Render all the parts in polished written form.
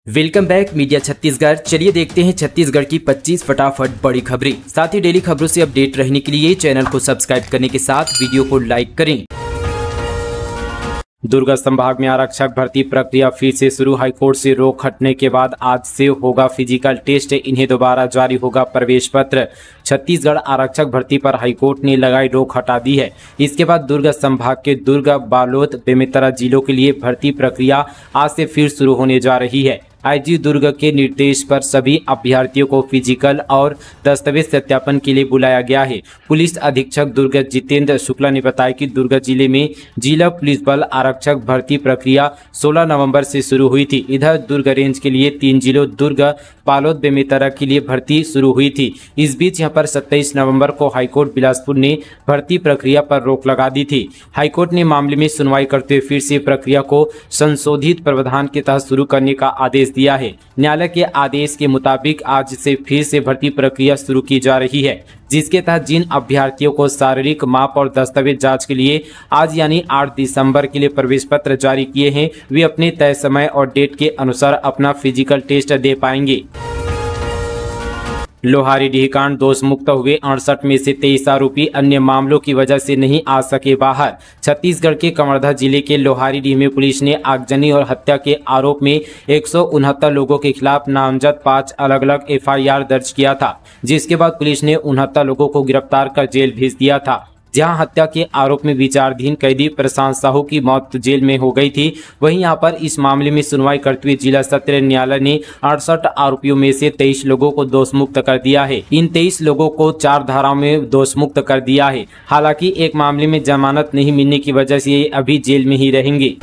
Welcome back media Chhattisgarh. चलिए देखते हैं छत्तीसगढ़ की 25 फटाफट बड़ी खबरें। साथ ही डेली खबरों से अपडेट रहने के लिए चैनल को सब्सक्राइब करने के साथ वीडियो को लाइक करें। दुर्ग संभाग में आरक्षक भर्ती प्रक्रिया फिर से शुरू। हाईकोर्ट से रोक हटने के बाद आज से होगा फिजिकल टेस्ट, इन्हें दोबारा जारी होगा प्रवेश पत्र। छत्तीसगढ़ आरक्षक भर्ती पर हाईकोर्ट ने लगाई रोक हटा दी है। इसके बाद दुर्ग संभाग के दुर्ग, बालोद, बेमेतरा जिलों के लिए भर्ती प्रक्रिया आज से फिर शुरू होने जा रही है। आईजी दुर्ग के निर्देश पर सभी अभ्यर्थियों को फिजिकल और दस्तावेज सत्यापन के लिए बुलाया गया है। पुलिस अधीक्षक दुर्ग जितेंद्र शुक्ला ने बताया कि दुर्ग जिले में जिला पुलिस बल आरक्षक भर्ती प्रक्रिया 16 नवंबर से शुरू हुई थी। इधर दुर्ग रेंज के लिए 3 जिलों दुर्ग, बालोद, बेमेतरा के लिए भर्ती शुरू हुई थी। इस बीच यहां पर 27 नवंबर को हाईकोर्ट बिलासपुर ने भर्ती प्रक्रिया पर रोक लगा दी थी। हाईकोर्ट ने मामले में सुनवाई करते हुए फिर से प्रक्रिया को संशोधित प्रावधान के तहत शुरू करने का आदेश दिया है। न्यायालय के आदेश के मुताबिक आज से फिर से भर्ती प्रक्रिया शुरू की जा रही है, जिसके तहत जिन अभ्यर्थियों को शारीरिक माप और दस्तावेज जांच के लिए आज यानी 8 दिसंबर के लिए प्रवेश पत्र जारी किए हैं, वे अपने तय समय और डेट के अनुसार अपना फिजिकल टेस्ट दे पाएंगे। लोहारीडीह कांड दोष मुक्त हुए 68 में से 23 आरोपी अन्य मामलों की वजह से नहीं आ सके बाहर। छत्तीसगढ़ के कवर्धा जिले के लोहारीडीह में पुलिस ने आगजनी और हत्या के आरोप में 169 लोगों के खिलाफ नामजद 5 अलग अलग एफआईआर दर्ज किया था, जिसके बाद पुलिस ने 69 लोगों को गिरफ्तार कर जेल भेज दिया था। जहां हत्या के आरोप में विचाराधीन कैदी प्रशांत साहू की मौत जेल में हो गई थी, वहीं यहां पर इस मामले में सुनवाई करते हुए जिला सत्र न्यायालय ने 68 आरोपियों में से 23 लोगों को दोषमुक्त कर दिया है। इन 23 लोगों को 4 धाराओं में दोषमुक्त कर दिया है। हालांकि एक मामले में जमानत नहीं मिलने की वजह से ये अभी जेल में ही रहेंगे।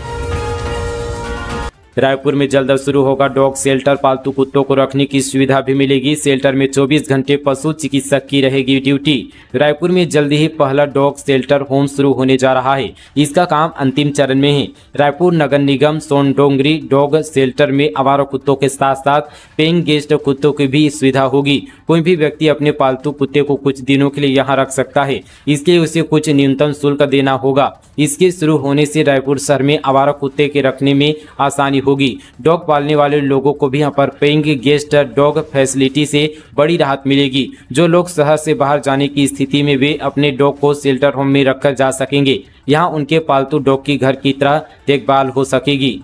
रायपुर में जल्द शुरू होगा डॉग शेल्टर। पालतू कुत्तों को रखने की सुविधा भी मिलेगी। शेल्टर में 24 घंटे पशु चिकित्सक की रहेगी ड्यूटी। रायपुर में जल्द ही पहला डॉग शेल्टर होम शुरू होने जा रहा है। इसका काम अंतिम चरण में है। रायपुर नगर निगम सोनडोंगरी डॉग शेल्टर में आवारा कुत्तों के साथ साथ पेइंग गेस्ट कुत्तों की भी सुविधा होगी। कोई भी व्यक्ति अपने पालतू कुत्ते को कुछ दिनों के लिए यहाँ रख सकता है। इसके लिए उसे कुछ न्यूनतम शुल्क देना होगा। इसके शुरू होने से रायपुर शहर में आवारा कुत्ते के रखने में आसानी होगी। डॉग पालने वाले लोगों को भी यहाँ पर पेइंग गेस्ट डॉग फैसिलिटी से बड़ी राहत मिलेगी। जो लोग शहर से बाहर जाने की स्थिति में वे अपने डॉग को शेल्टर होम में रखकर जा सकेंगे। यहाँ उनके पालतू डॉग की घर की तरह देखभाल हो सकेगी।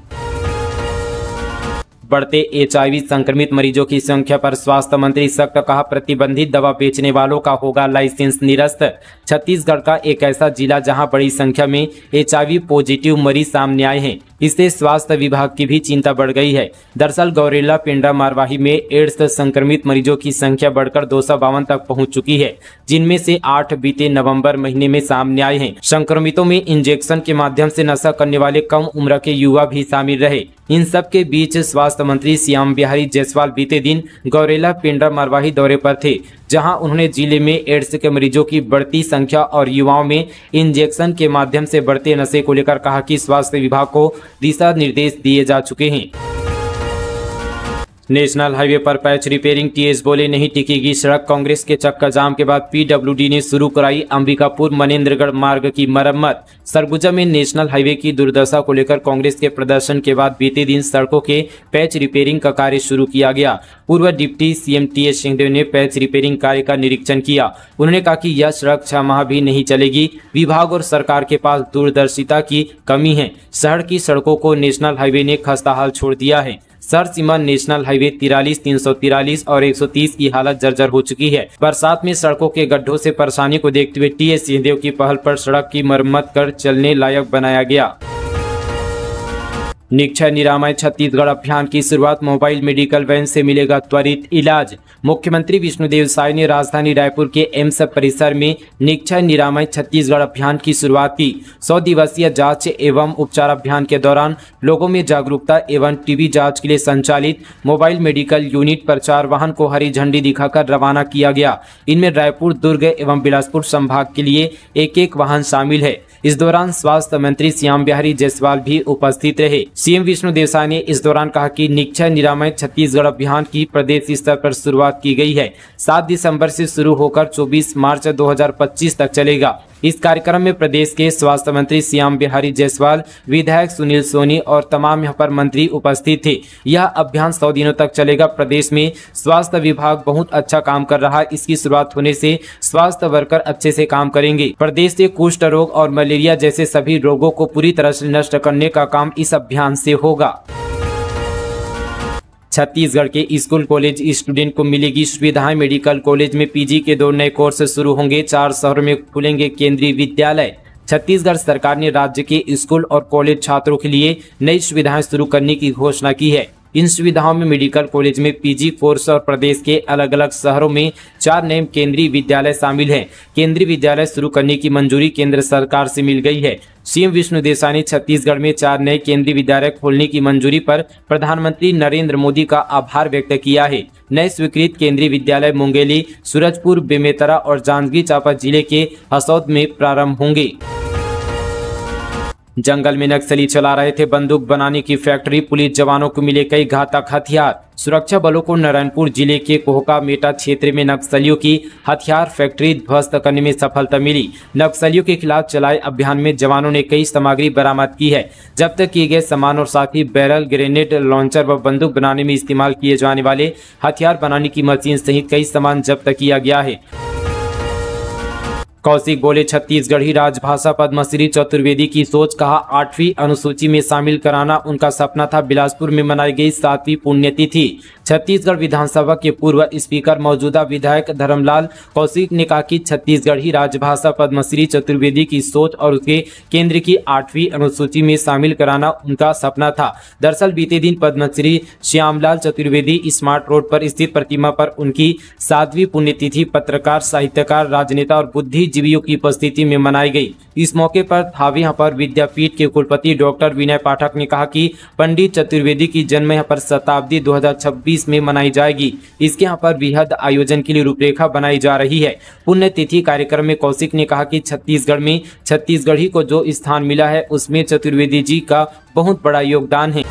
बढ़ते HIV संक्रमित मरीजों की संख्या पर स्वास्थ्य मंत्री सख्त, कहा प्रतिबंधित दवा बेचने वालों का होगा लाइसेंस निरस्त। छत्तीसगढ़ का एक ऐसा जिला जहां बड़ी संख्या में HIV पॉजिटिव मरीज सामने आए हैं, इससे स्वास्थ्य विभाग की भी चिंता बढ़ गई है। दरअसल गौरेला पेंड्रा मारवाही में एड्स संक्रमित मरीजों की संख्या बढ़कर 252 तक पहुंच चुकी है, जिनमें से 8 बीते नवंबर महीने में सामने आए हैं। संक्रमितों में इंजेक्शन के माध्यम से नशा करने वाले कम उम्र के युवा भी शामिल रहे। इन सब के बीच स्वास्थ्य मंत्री श्याम बिहारी जायसवाल बीते दिन गौरेला पेंड्रा मारवाही दौरे पर थे, जहां उन्होंने जिले में एड्स के मरीजों की बढ़ती संख्या और युवाओं में इंजेक्शन के माध्यम से बढ़ते नशे को लेकर कहा कि स्वास्थ्य विभाग को दिशा निर्देश दिए जा चुके हैं। नेशनल हाईवे पर पैच रिपेयरिंग, टीएस बोले नहीं टिकेगी सड़क। कांग्रेस के चक्का जाम के बाद पीडब्ल्यूडी ने शुरू कराई अंबिकापुर मनेन्द्रगढ़ मार्ग की मरम्मत। सरगुजा में नेशनल हाईवे की दुर्दशा को लेकर कांग्रेस के प्रदर्शन के बाद बीते दिन सड़कों के पैच रिपेयरिंग का कार्य शुरू किया गया। पूर्व डिप्टी सीएम टीएस सिंहदेव ने पैच रिपेयरिंग कार्य का निरीक्षण किया। उन्होंने कहा कि यह सड़क 6 माह भी नहीं चलेगी। विभाग और सरकार के पास दूरदर्शिता की कमी है। शहर की सड़कों को नेशनल हाईवे ने खस्ताहाल छोड़ दिया है। सर सीमा नेशनल हाईवे 43, 343 और 130 की हालत जर्जर हो चुकी है। बरसात में सड़कों के गड्ढों से परेशानी को देखते हुए टीएस सिंहदेव की पहल पर सड़क की मरम्मत कर चलने लायक बनाया गया। निक्षय निरामय छत्तीसगढ़ अभियान की शुरुआत, मोबाइल मेडिकल वैन से मिलेगा त्वरित इलाज। मुख्यमंत्री विष्णुदेव साय ने राजधानी रायपुर के एम्स परिसर में निक्षय निरामय छत्तीसगढ़ अभियान की शुरुआत की। 100 दिवसीय जांच एवं उपचार अभियान के दौरान लोगों में जागरूकता एवं टीबी जांच के लिए संचालित मोबाइल मेडिकल यूनिट प्रचार वाहन को हरी झंडी दिखाकर रवाना किया गया। इनमें रायपुर, दुर्ग एवं बिलासपुर संभाग के लिए एक वाहन शामिल है। इस दौरान स्वास्थ्य मंत्री श्याम बिहारी जायसवाल भी उपस्थित रहे। सीएम विष्णुदेव साय ने इस दौरान कहा कि निक्षय निरामय छत्तीसगढ़ अभियान की प्रदेश स्तर पर शुरुआत की गई है। 7 दिसंबर से शुरू होकर 24 मार्च 2025 तक चलेगा। इस कार्यक्रम में प्रदेश के स्वास्थ्य मंत्री श्याम बिहारी जायसवाल, विधायक सुनील सोनी और तमाम यहाँ पर मंत्री उपस्थित थे। यह अभियान 100 दिनों तक चलेगा। प्रदेश में स्वास्थ्य विभाग बहुत अच्छा काम कर रहा है। इसकी शुरुआत होने से स्वास्थ्य वर्कर अच्छे से काम करेंगे। प्रदेश से कुष्ठ रोग और मलेरिया जैसे सभी रोगों को पूरी तरह से नष्ट करने का काम इस अभियान से होगा। छत्तीसगढ़ के स्कूल कॉलेज स्टूडेंट को मिलेगी सुविधाएं। मेडिकल कॉलेज में पीजी के 2 नए कोर्स शुरू होंगे। 4 शहरों में खुलेंगे केंद्रीय विद्यालय। छत्तीसगढ़ सरकार ने राज्य के स्कूल और कॉलेज छात्रों के लिए नई सुविधाएं शुरू करने की घोषणा की है। इन सुविधाओं में मेडिकल कॉलेज में पीजी कोर्स और प्रदेश के अलग अलग शहरों में 4 नए केंद्रीय विद्यालय शामिल हैं। केंद्रीय विद्यालय शुरू करने की मंजूरी केंद्र सरकार से मिल गई है। सीएम विष्णुदेसाई ने छत्तीसगढ़ में 4 नए केंद्रीय विद्यालय खोलने की मंजूरी पर प्रधानमंत्री नरेंद्र मोदी का आभार व्यक्त किया है। नए स्वीकृत केंद्रीय विद्यालय मुंगेली, सूरजपुर, बेमेतरा और जांजगीर चांपा जिले के हसौद में प्रारंभ होंगे। जंगल में नक्सली चला रहे थे बंदूक बनाने की फैक्ट्री। पुलिस जवानों को मिले कई घातक हथियार। सुरक्षा बलों को नारायणपुर जिले के कोहका मेटा क्षेत्र में नक्सलियों की हथियार फैक्ट्री ध्वस्त करने में सफलता मिली। नक्सलियों के खिलाफ चलाए अभियान में जवानों ने कई सामग्री बरामद की है। जब्त किए गए सामान और साथ ही बैरल, ग्रेनेड लॉन्चर व बंदूक बनाने में इस्तेमाल किए जाने वाले हथियार बनाने की मशीन सहित कई सामान जब्त किया गया है। कौशिक बोले, छत्तीसगढ़ी राजभाषा पद्मश्री चतुर्वेदी की सोच। कहा, 8वीं अनुसूची में शामिल कराना उनका सपना था। बिलासपुर में मनाई गई 7वीं पुण्यतिथि। छत्तीसगढ़ विधानसभा के पूर्व स्पीकर मौजूदा विधायक धर्मलाल कौशिक ने कहा कि छत्तीसगढ़ी राजभाषा पद्मश्री चतुर्वेदी की सोच और उसके केंद्र की 8वीं अनुसूची में शामिल कराना उनका सपना था। दरअसल बीते दिन पद्मश्री श्यामलाल चतुर्वेदी स्मार्ट रोड पर स्थित प्रतिमा पर उनकी 7वीं पुण्यतिथि पत्रकार, साहित्यकार, राजनेता और बुद्धिजीवियों की उपस्थिति में मनाई गई। इस मौके पर थावे यहाँ पर विद्यापीठ के कुलपति डॉक्टर विनय पाठक ने कहा कि पंडित चतुर्वेदी की जन्म यहाँ पर शताब्दी 2026 में मनाई जाएगी। इसके यहाँ पर वृहद आयोजन के लिए रूपरेखा बनाई जा रही है। पुण्यतिथि कार्यक्रम में कौशिक ने कहा कि छत्तीसगढ़ में छत्तीसगढ़ी को जो स्थान मिला है उसमें चतुर्वेदी जी का बहुत बड़ा योगदान है।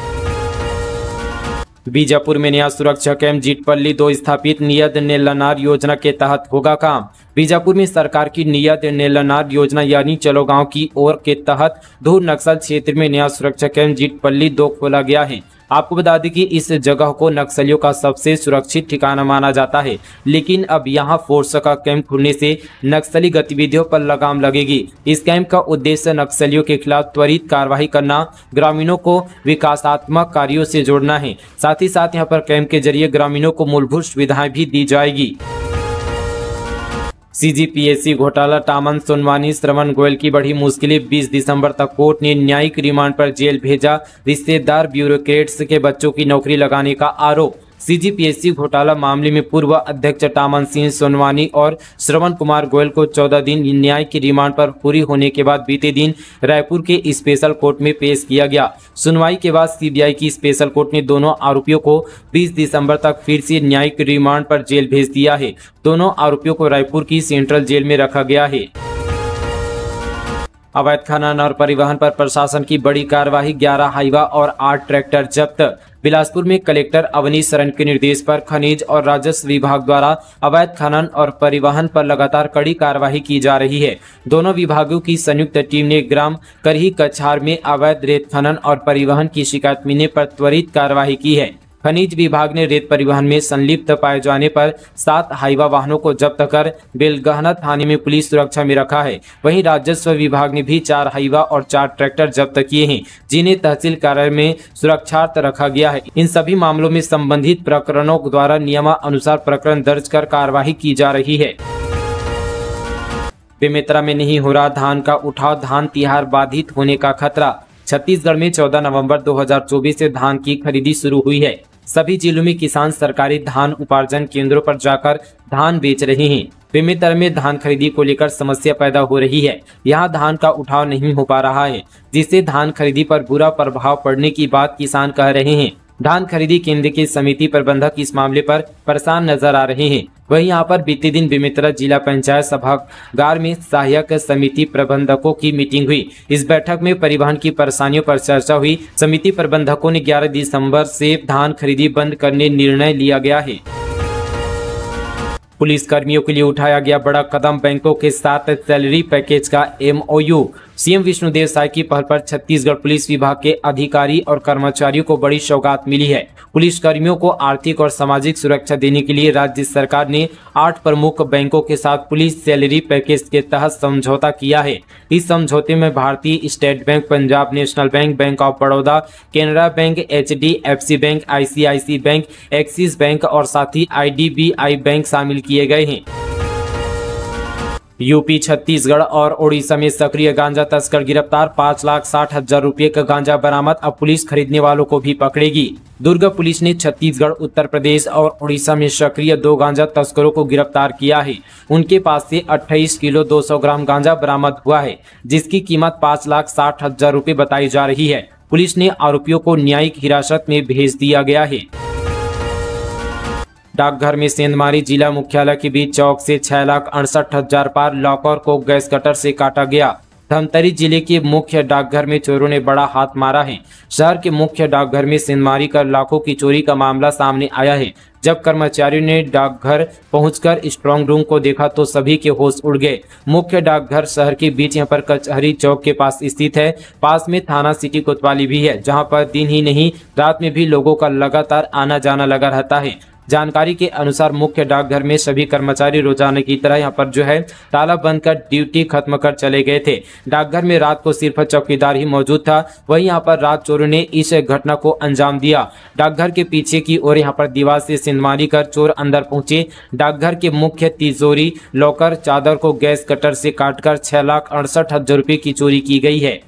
बीजापुर में नया सुरक्षा कैंप जीतपल्ली 2 स्थापित। नियत नेलनार योजना के तहत होगा काम। बीजापुर में सरकार की नियत नेलनार योजना यानी चलो गांव की ओर के तहत दूर नक्सल क्षेत्र में नया सुरक्षा कैंप जीतपल्ली 2 खोला गया है। आपको बता दें कि इस जगह को नक्सलियों का सबसे सुरक्षित ठिकाना माना जाता है, लेकिन अब यहां फोर्स का कैंप खुलने से नक्सली गतिविधियों पर लगाम लगेगी। इस कैंप का उद्देश्य नक्सलियों के खिलाफ त्वरित कार्रवाई करना, ग्रामीणों को विकासात्मक कार्यों से जोड़ना है। साथ ही साथ यहां पर कैंप के जरिए ग्रामीणों को मूलभूत सुविधाएं भी दी जाएगी। सीजीपीएससी घोटाला टामन सुनवानी। श्रवण गोयल की बढ़ी मुश्किलें। 20 दिसंबर तक कोर्ट ने न्यायिक रिमांड पर जेल भेजा। रिश्तेदार ब्यूरोक्रेट्स के बच्चों की नौकरी लगाने का आरोप। सीजीपीएससी घोटाला मामले में पूर्व अध्यक्ष टामन सिंह सोनवानी और श्रवण कुमार गोयल को 14 दिन न्याय की रिमांड पर पूरी होने के बाद बीते दिन रायपुर के स्पेशल कोर्ट में पेश किया गया। सुनवाई के बाद सीबीआई की स्पेशल कोर्ट ने दोनों आरोपियों को 20 दिसंबर तक फिर से न्यायिक रिमांड पर जेल भेज दिया है। दोनों आरोपियों को रायपुर की सेंट्रल जेल में रखा गया है। अवैध खनन और परिवहन पर प्रशासन की बड़ी कार्रवाई। 11 हाईवा और 8 ट्रैक्टर जब्त। बिलासपुर में कलेक्टर अवनीश शरण के निर्देश पर खनिज और राजस्व विभाग द्वारा अवैध खनन और परिवहन पर लगातार कड़ी कार्रवाई की जा रही है। दोनों विभागों की संयुक्त टीम ने ग्राम करही कछार में अवैध रेत खनन और परिवहन की शिकायत मिलने पर त्वरित कार्रवाई की है। खनिज विभाग ने रेत परिवहन में संलिप्त पाए जाने पर 7 हाईवा वाहनों को जब्त कर बेलगहना थाने में पुलिस सुरक्षा में रखा है। वहीं राजस्व विभाग ने भी 4 हाईवा और 4 ट्रैक्टर जब्त किए हैं, जिन्हें तहसील कार्यालय में सुरक्षार्थ रखा गया है। इन सभी मामलों में संबंधित प्रकरणों द्वारा नियमानुसार प्रकरण दर्ज कर कार्रवाई की जा रही है। बेमेतरा में नहीं हो रहा धान का उठाव। धान तिहार बाधित होने का खतरा। छत्तीसगढ़ में 14 नवंबर 2024 से धान की खरीदी शुरू हुई है। सभी जिलों में किसान सरकारी धान उपार्जन केंद्रों पर जाकर धान बेच रहे हैं। बेमेतरा में धान खरीदी को लेकर समस्या पैदा हो रही है। यहाँ धान का उठाव नहीं हो पा रहा है, जिससे धान खरीदी पर बुरा प्रभाव पड़ने की बात किसान कह रहे हैं। धान खरीदी केंद्र के समिति प्रबंधक इस मामले पर परेशान नजर आ रहे हैं। वहीं यहाँ पर बीते दिन बेमेतरा जिला पंचायत सभागार में सहायक समिति प्रबंधकों की मीटिंग हुई। इस बैठक में परिवहन की परेशानियों पर चर्चा हुई। समिति प्रबंधकों ने 11 दिसंबर से धान खरीदी बंद करने निर्णय लिया गया है। पुलिस कर्मियों के लिए उठाया गया बड़ा कदम, बैंकों के साथ सैलरी पैकेज का MOU। सीएम विष्णुदेव साय की पहल पर छत्तीसगढ़ पुलिस विभाग के अधिकारी और कर्मचारियों को बड़ी सौगात मिली है। पुलिस कर्मियों को आर्थिक और सामाजिक सुरक्षा देने के लिए राज्य सरकार ने 8 प्रमुख बैंकों के साथ पुलिस सैलरी पैकेज के तहत समझौता किया है। इस समझौते में भारतीय state bank, Punjab national bank, bank of Baroda, Canara bank, HDFC bank, ICICI bank, axis bank और साथ ही IDBI बैंक शामिल किए गए हैं। यूपी, छत्तीसगढ़ और ओडिशा में सक्रिय गांजा तस्कर गिरफ्तार, 5,60,000 रुपये का गांजा बरामद। अब पुलिस खरीदने वालों को भी पकड़ेगी। दुर्ग पुलिस ने छत्तीसगढ़, उत्तर प्रदेश और ओडिशा में सक्रिय 2 गांजा तस्करों को गिरफ्तार किया है। उनके पास से 28 किलो 200 ग्राम गांजा बरामद हुआ है, जिसकी कीमत 5,60,000 रुपये बताई जा रही है। पुलिस ने आरोपियों को न्यायिक हिरासत में भेज दिया गया है। डाकघर में सेंधमारी जिला मुख्यालय के बीच चौक से 6,68,000 पार लॉकर को गैस कटर से काटा गया। धमतरी जिले के मुख्य डाकघर में चोरों ने बड़ा हाथ मारा है। शहर के मुख्य डाकघर में सेंधमारी कर लाखों की चोरी का मामला सामने आया है। जब कर्मचारियों ने डाकघर पहुंचकर स्ट्रांग रूम को देखा तो सभी के होश उड़ गए। मुख्य डाकघर शहर के बीच यहां पर कचहरी चौक के पास स्थित है। पास में थाना सिटी कोतवाली भी है, जहां पर दिन ही नहीं रात में भी लोगों का लगातार आना जाना लगा रहता है। जानकारी के अनुसार मुख्य डाकघर में सभी कर्मचारी रोजाना की तरह यहां पर जो है ताला बंद कर ड्यूटी खत्म कर चले गए थे। डाकघर में रात को सिर्फ चौकीदार ही मौजूद था। वहीं यहां पर रात चोरों ने इस घटना को अंजाम दिया। डाकघर के पीछे की ओर यहां पर दीवार से सेंधमारी कर चोर अंदर पहुंचे। डाकघर के मुख्य तिजोरी, लॉकर, चादर को गैस कटर से काटकर 6,68,000 रुपये की चोरी की गई है।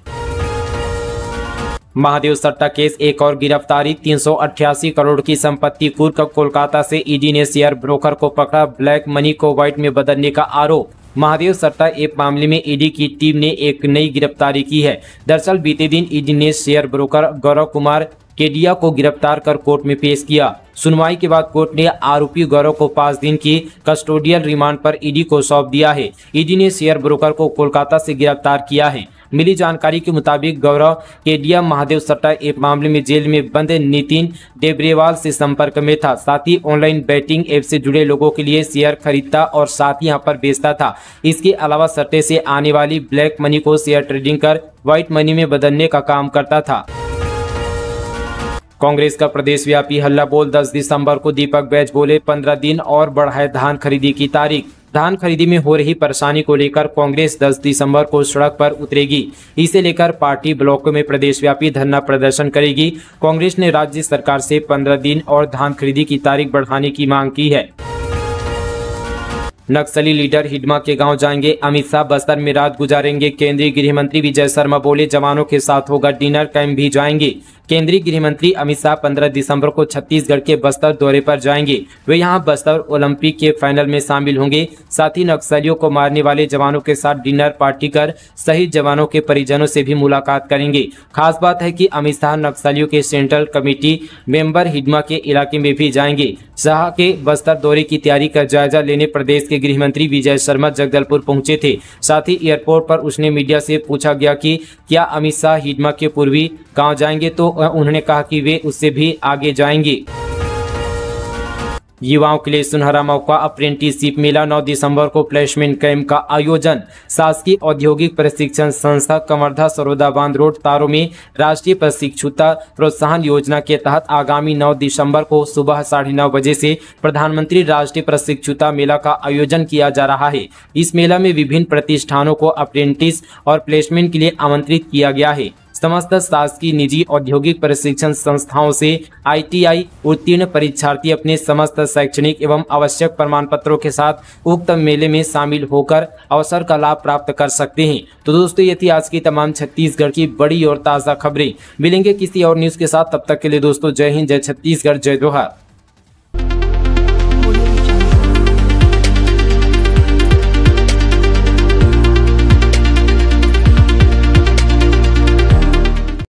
महादेव सट्टा केस, एक और गिरफ्तारी, 388 करोड़ की संपत्ति कुर्क। कोलकाता से ईडी ने शेयर ब्रोकर को पकड़ा, ब्लैक मनी को व्हाइट में बदलने का आरोप। महादेव सट्टा ऐप मामले में ईडी की टीम ने एक नई गिरफ्तारी की है। दरअसल बीते दिन ईडी ने शेयर ब्रोकर गौरव कुमार केडिया को गिरफ्तार कर कोर्ट में पेश किया। सुनवाई के बाद कोर्ट ने आरोपी गौरव को 5 दिन की कस्टोडियल रिमांड पर ईडी को सौंप दिया है। ईडी ने शेयर ब्रोकर को कोलकाता से गिरफ्तार किया है। मिली जानकारी के मुताबिक गौरव केडिया महादेव सट्टा ऐप मामले में जेल में बंद नितिन डेबरेवाल से संपर्क में था। साथ ही ऑनलाइन बैटिंग ऐप से जुड़े लोगों के लिए शेयर खरीदता और साथ ही यहां पर बेचता था। इसके अलावा सट्टे से आने वाली ब्लैक मनी को शेयर ट्रेडिंग कर व्हाइट मनी में बदलने का काम करता था। कांग्रेस का प्रदेश व्यापी हल्ला बोल, 10 दिसंबर को दीपक बैज बोले 15 दिन और बढ़ाए धान खरीदी की तारीख। धान खरीदी में हो रही परेशानी को लेकर कांग्रेस 10 दिसंबर को सड़क पर उतरेगी। इसे लेकर पार्टी ब्लॉक में प्रदेश व्यापी धरना प्रदर्शन करेगी। कांग्रेस ने राज्य सरकार से 15 दिन और धान खरीदी की तारीख बढ़ाने की मांग की है। नक्सली लीडर हिडमा के गांव जाएंगे, अमित शाह बस्तर में रात गुजारेंगे। केंद्रीय गृह मंत्री विजय शर्मा बोले जवानों के साथ होगा डिनर, कैंप भी जाएंगे। केंद्रीय गृह मंत्री अमित शाह 15 दिसंबर को छत्तीसगढ़ के बस्तर दौरे पर जाएंगे। वे यहां बस्तर ओलंपिक के फाइनल में शामिल होंगे। साथ ही नक्सलियों को मारने वाले जवानों के साथ डिनर पार्टी कर शहीद जवानों के परिजनों से भी मुलाकात करेंगे। खास बात है कि अमित शाह नक्सलियों के सेंट्रल कमेटी मेंबर हिडमा के इलाके में भी जाएंगे। शाह के बस्तर दौरे की तैयारी का जायजा लेने प्रदेश के गृह मंत्री विजय शर्मा जगदलपुर पहुंचे थे। साथ ही एयरपोर्ट पर उसने मीडिया से पूछा गया कि क्या अमित शाह हिडमा के पूर्वी गांव जाएंगे, तो उन्होंने कहा कि वे उससे भी आगे जाएंगे। युवाओं के लिए सुनहरा मौका, अप्रेंटिसशिप मेला, 9 दिसंबर को प्लेसमेंट कैंप का आयोजन। शासकीय औद्योगिक प्रशिक्षण संस्था कवर्धा सरोदा बांध रोड तारों में राष्ट्रीय प्रशिक्षुता प्रोत्साहन योजना के तहत आगामी 9 दिसंबर को सुबह 9:30 बजे से प्रधानमंत्री राष्ट्रीय प्रशिक्षुता मेला का आयोजन किया जा रहा है। इस मेला में विभिन्न प्रतिष्ठानों को अप्रेंटिस और प्लेसमेंट के लिए आमंत्रित किया गया है। समस्त शासकीय, निजी, औद्योगिक प्रशिक्षण संस्थाओं से ITI उत्तीर्ण परीक्षार्थी अपने समस्त शैक्षणिक एवं आवश्यक प्रमाण पत्रों के साथ उक्त मेले में शामिल होकर अवसर का लाभ प्राप्त कर सकते हैं। तो दोस्तों, ये थी आज की तमाम छत्तीसगढ़ की बड़ी और ताज़ा खबरें। मिलेंगे किसी और न्यूज़ के साथ, तब तक के लिए दोस्तों जय हिंद, जय छत्तीसगढ़, जय जोहार।